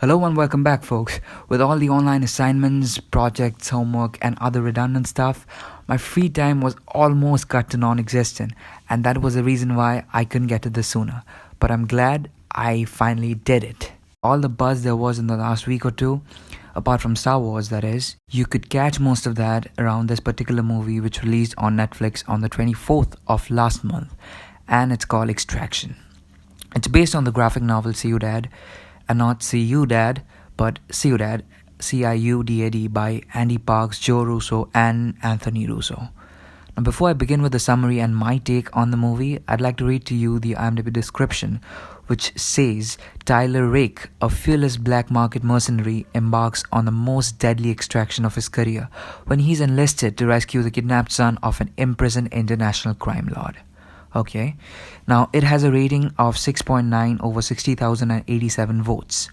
Hello and welcome back, folks. With all the online assignments, projects, homework, and other redundant stuff, my free time was almost cut to non existent, and that was the reason why I couldn't get to this sooner. But I'm glad I finally did it. All the buzz there was in the last week or two, apart from Star Wars, that is, you could catch most of that around this particular movie which released on Netflix on the 24th of last month, and it's called Extraction. It's based on the graphic novel See You Dad, and not See You Dad, but See You Dad, Ciudad by Andy Parks, Joe Russo, and Anthony Russo. Now, before I begin with the summary and my take on the movie, I'd like to read to you the IMDb description, which says Tyler Rake, a fearless black market mercenary, embarks on the most deadly extraction of his career when he's enlisted to rescue the kidnapped son of an imprisoned international crime lord. Okay, now it has a rating of 6.9 over 60,087 votes.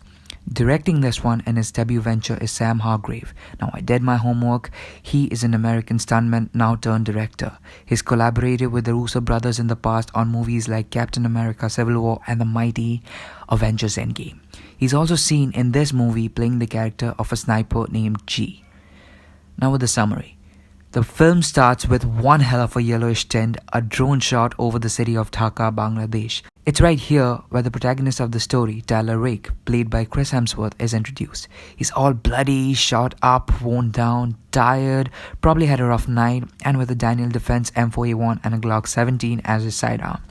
Directing this one in his debut venture is Sam Hargrave. Now, I did my homework. He is an American stuntman now turned director. He's collaborated with the Russo brothers in the past on movies like Captain America Civil War and the mighty Avengers Endgame. He's also seen in this movie playing the character of a sniper named G. Now with the summary. The film starts with one hell of a yellowish tint, a drone shot over the city of Dhaka, Bangladesh. It's right here where the protagonist of the story, Tyler Rake, played by Chris Hemsworth, is introduced. He's all bloody, shot up, worn down, tired, probably had a rough night, and with a Daniel Defense M4A1 and a Glock 17 as his sidearm.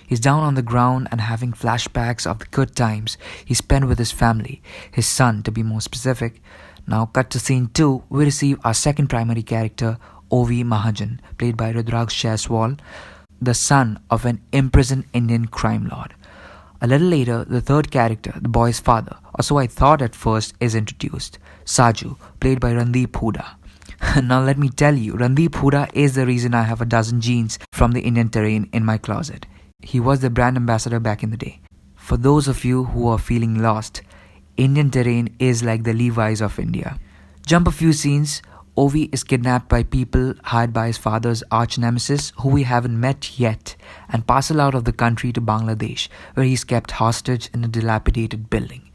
He's down on the ground and having flashbacks of the good times he spent with his family, his son to be more specific. Now cut to scene 2, we receive our second primary character, Ovi Mahajan, played by Rudraksh Jaiswal, the son of an imprisoned Indian crime lord. A little later, the third character, the boy's father, or so I thought at first, is introduced, Saju, played by Randeep Hooda. Now let me tell you, Randeep Hooda is the reason I have a dozen jeans from the Indian terrain in my closet. He was the brand ambassador back in the day. For those of you who are feeling lost, Indian terrain is like the Levi's of India. Jump a few scenes, Ovi is kidnapped by people hired by his father's arch nemesis, who we haven't met yet, and parceled out of the country to Bangladesh, where he's kept hostage in a dilapidated building.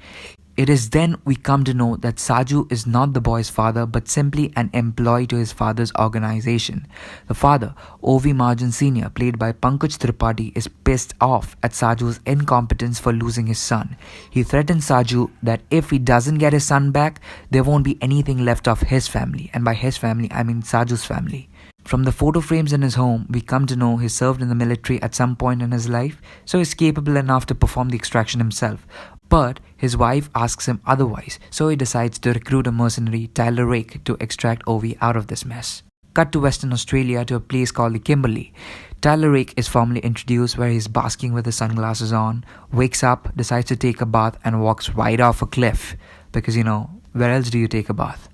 It is then we come to know that Saju is not the boy's father but simply an employee to his father's organization. The father, Ovi Mahajan Sr., played by Pankaj Tripathi, is pissed off at Saju's incompetence for losing his son. He threatens Saju that if he doesn't get his son back, there won't be anything left of his family, and by his family I mean Saju's family. From the photo frames in his home, we come to know he served in the military at some point in his life, so he's capable enough to perform the extraction himself. But his wife asks him otherwise, so he decides to recruit a mercenary, Tyler Rake, to extract Ovi out of this mess. Cut to Western Australia to a place called the Kimberley. Tyler Rake is formally introduced where he's basking with his sunglasses on, wakes up, decides to take a bath and walks right off a cliff. Because where else do you take a bath?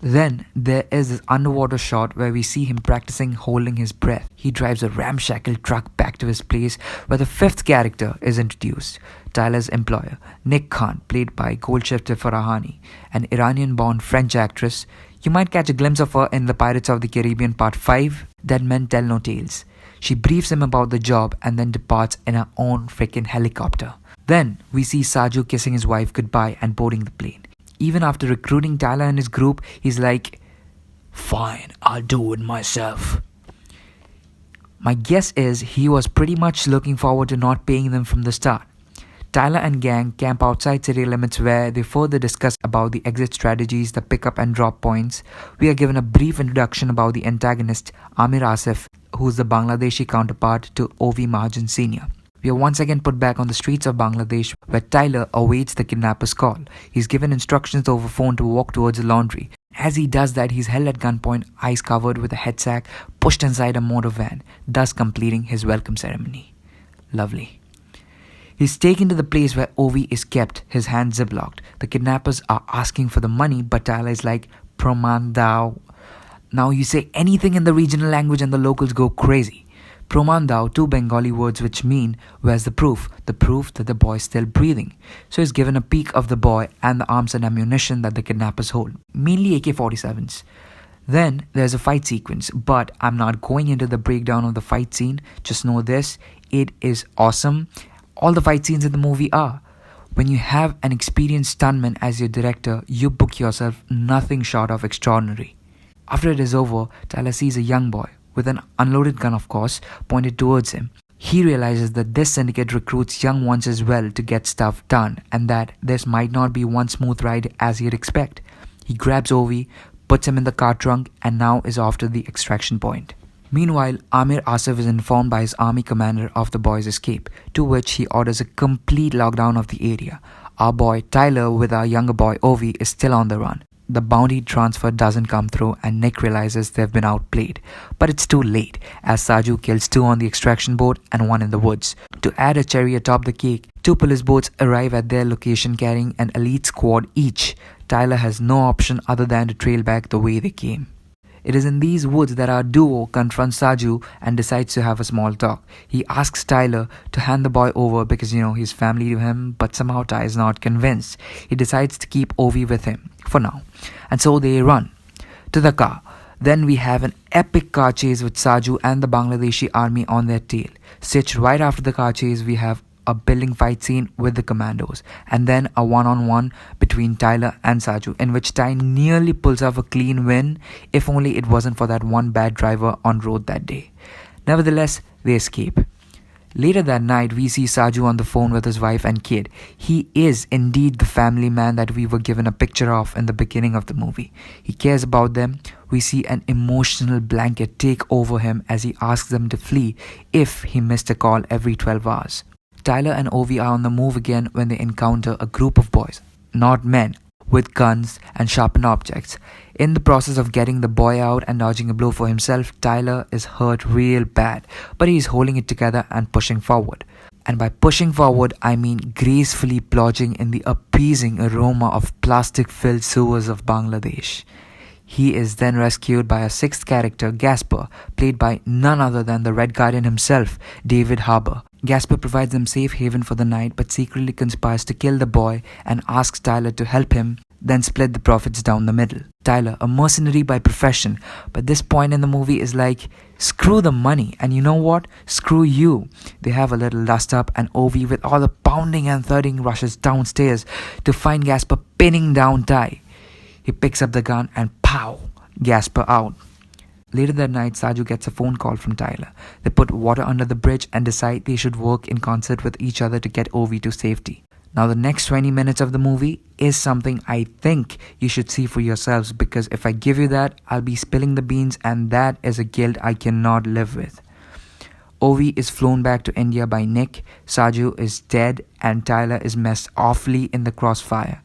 Then there is this underwater shot where we see him practicing holding his breath. He drives a ramshackle truck back to his place where the fifth character is introduced. Tyler's employer, Nick Khan, played by Goldshifteh Farahani, an Iranian-born French actress. You might catch a glimpse of her in the Pirates of the Caribbean Part 5, Dead Men Tell No Tales. She briefs him about the job and then departs in her own freaking helicopter. Then we see Saju kissing his wife goodbye and boarding the plane. Even after recruiting Tyler and his group, he's like, fine, I'll do it myself. My guess is he was pretty much looking forward to not paying them from the start. Tyler and gang camp outside city limits where they further discuss about the exit strategies, the pick-up and drop points. We are given a brief introduction about the antagonist, Amir Asif, who's the Bangladeshi counterpart to Ovi Mahajan Sr. We are once again put back on the streets of Bangladesh where Tyler awaits the kidnapper's call. He's given instructions over phone to walk towards the laundry. As he does that, he's held at gunpoint, eyes covered with a head sack, pushed inside a motor van, thus completing his welcome ceremony. Lovely. He's taken to the place where Ovi is kept, his hands ziplocked. The kidnappers are asking for the money, but Tyler is like, Praman dao. Now you say anything in the regional language and the locals go crazy. Praman dao, two Bengali words which mean, where's the proof? The proof that the boy is still breathing. So he's given a peek of the boy and the arms and ammunition that the kidnappers hold, mainly AK-47s. Then there's a fight sequence, but I'm not going into the breakdown of the fight scene. Just know this, it is awesome. All the fight scenes in the movie are. When you have an experienced stuntman as your director, you book yourself nothing short of extraordinary. After it is over, Tyler sees a young boy, with an unloaded gun of course, pointed towards him. He realizes that this syndicate recruits young ones as well to get stuff done, and that this might not be one smooth ride as he'd expect. He grabs Ovi, puts him in the car trunk, and now is off to the extraction point. Meanwhile, Amir Asif is informed by his army commander of the boy's escape, to which he orders a complete lockdown of the area. Our boy Tyler with our younger boy Ovi is still on the run. The bounty transfer doesn't come through and Nick realizes they've been outplayed. But it's too late, as Saju kills 2 on the extraction boat and 1 in the woods. To add a cherry atop the cake, 2 police boats arrive at their location carrying an elite squad each. Tyler has no option other than to trail back the way they came. It is in these woods that our duo confronts Saju and decides to have a small talk. He asks Tyler to hand the boy over because he's family to him, but somehow Ty is not convinced. He decides to keep Ovi with him for now, and so they run to the car. Then we have an epic car chase with Saju and the Bangladeshi army on their tail. Stitched right after the car chase, we have a building fight scene with the commandos, and then a one-on-one between Tyler and Saju, in which Ty nearly pulls off a clean win, if only it wasn't for that one bad driver on road that day. Nevertheless, they escape. Later that night, we see Saju on the phone with his wife and kid. He is indeed the family man that we were given a picture of in the beginning of the movie. He cares about them. We see an emotional blanket take over him as he asks them to flee if he missed a call every 12 hours. Tyler and Ovi are on the move again when they encounter a group of boys, not men, with guns and sharpened objects. In the process of getting the boy out and dodging a blow for himself, Tyler is hurt real bad, but he is holding it together and pushing forward. And by pushing forward, I mean gracefully plunging in the appeasing aroma of plastic-filled sewers of Bangladesh. He is then rescued by a 6th character, Gasper, played by none other than the Red Guardian himself, David Harbour. Gasper provides them safe haven for the night but secretly conspires to kill the boy and asks Tyler to help him, then split the profits down the middle. Tyler, a mercenary by profession, but this point in the movie is like, screw the money, and you know what? Screw you. They have a little dust up and Ovi with all the pounding and thudding rushes downstairs to find Gasper pinning down Ty. He picks up the gun and pow, Gasper out. Later that night, Saju gets a phone call from Tyler. They put water under the bridge and decide they should work in concert with each other to get Ovi to safety. Now the next 20 minutes of the movie is something I think you should see for yourselves, because if I give you that, I'll be spilling the beans, and that is a guilt I cannot live with. Ovi is flown back to India by Nick, Saju is dead, and Tyler is messed awfully in the crossfire.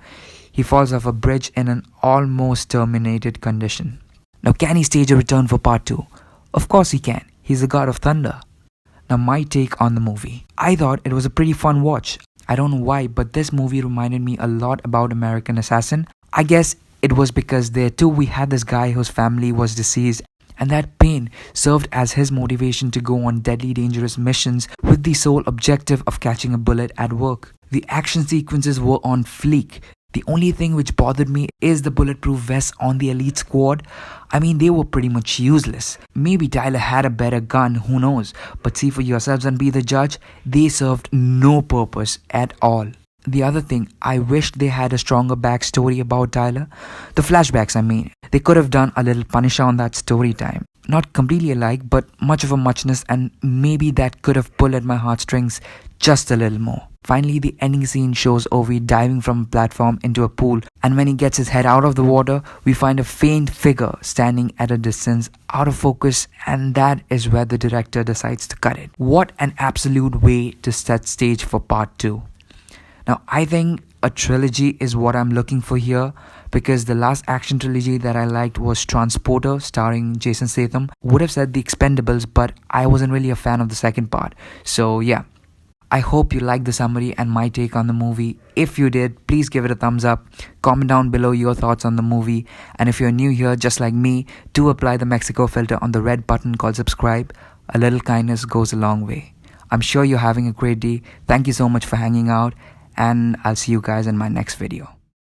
He falls off a bridge in an almost terminated condition. Now, can he stage a return for part 2? Of course he can. He's the god of thunder. Now, my take on the movie. I thought it was a pretty fun watch. I don't know why, but this movie reminded me a lot about American Assassin. I guess it was because there too we had this guy whose family was deceased, and that pain served as his motivation to go on deadly dangerous missions with the sole objective of catching a bullet at work. The action sequences were on fleek. The only thing which bothered me is the bulletproof vests on the elite squad. I mean, they were pretty much useless. Maybe Tyler had a better gun, who knows? But see for yourselves and be the judge, they served no purpose at all. The other thing, I wished they had a stronger backstory about Tyler. The flashbacks, I mean. They could have done a little Punisher on that story time. Not completely alike, but much of a muchness, and maybe that could have pulled at my heartstrings just a little more. Finally, the ending scene shows Ovi diving from a platform into a pool, and when he gets his head out of the water, we find a faint figure standing at a distance, out of focus, and that is where the director decides to cut it. What an absolute way to set stage for part 2. Now, I think a trilogy is what I'm looking for here, because the last action trilogy that I liked was Transporter, starring Jason Statham. Would have said The Expendables, but I wasn't really a fan of the second part. So yeah, I hope you liked the summary and my take on the movie. If you did, please give it a thumbs up. Comment down below your thoughts on the movie. And if you're new here, just like me, do apply the Mexico filter on the red button called subscribe. A little kindness goes a long way. I'm sure you're having a great day. Thank you so much for hanging out, and I'll see you guys in my next video.